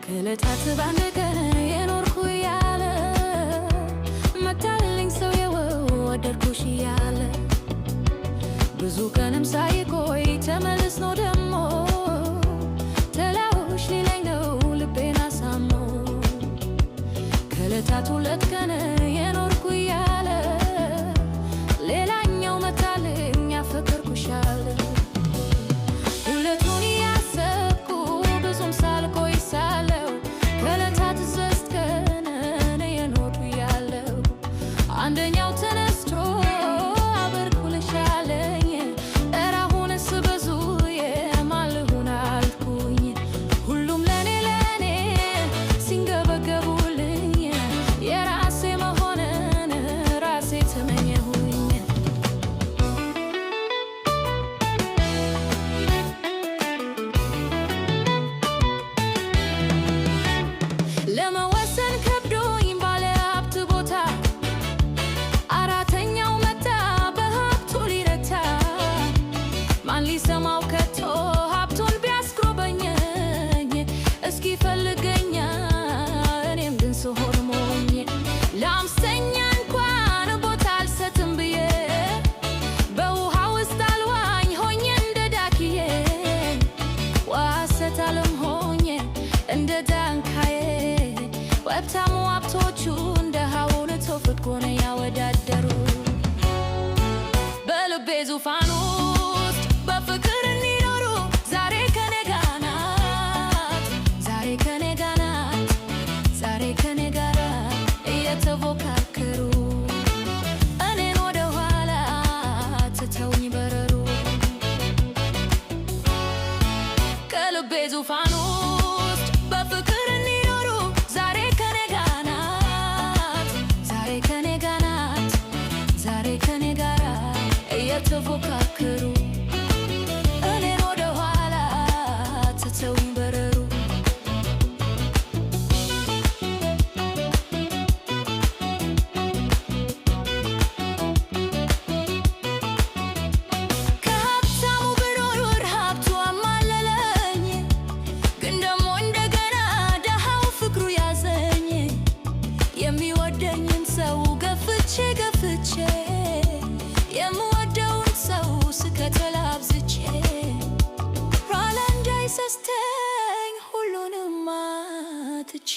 ከዕለታት ባንድ ቀን የኖርኩ ያለ መታልኝ ሰው የወደድኩሽ ያለ ብዙ ቀንም ሳይቆይ ተመልስ ነው ደሞ ተላውሽ ሊለኝ ነው ልቤን አሳሞ ከዕለታት ሁለት ቀን የኖርኩ ያለ ሌላኛው መታልኝ ያፈቀርኩሽ ያለ ሁለቱን ያሰብኩ ብዙም ሳልቆይ ሳለው አንደኛው ተነስቶ አበርኩልሻለኝ እራሁንስ ብዙ የማልሁን አልኩኝ ሁሉም ለኔ ሲንገበገቡልኝ የራሴ መሆንን ራሴ ተመኘሁኝ ለመወሰን ከብዶኝ ባለ ሀብት ቦታ ሊሰማው ከቶ ሀብቱን ቢያስጎበኘኝ እስኪ ፈልገኛ እኔም ግን ስሆን ሞኝ ለአምስተኛ እንኳን ቦታ አልሰጥም ብዬ በውሃ ውስጥ አልዋኝ ሆኜ እንደ ዳክዬ ዋሰት አለም ሆኜ እንደ ዳንካዬ ወብታሙ ሀብቶቹ እንደ ሀውን ተፈጥጎነ ያወዳደሩ በልቤ ዙፋኑ በፍቅር እንዲኖሩ ዛሬ ከኔ ጋር ናት ዛሬ ከኔ ጋር ናት ዛሬ ከኔ ጋር እየተፎካከሩ እኔን ወደ ኋላ ትተውኝ በረሩ ከልቤ ዙፋን ውስጥ በፍቅር እንዲኖሩ ዛሬ ከኔ ጋር ናት ዛሬ ከኔ ጋር ናት ዛሬ ከኔ ጋር እየተፎካከሩ የሚወደኝን ሰው ገፍቼ የምወደውን ሰው ስከተል አብዝቼ ኋላ እንዳይሰስተኝ ሁሉንም አጥቼ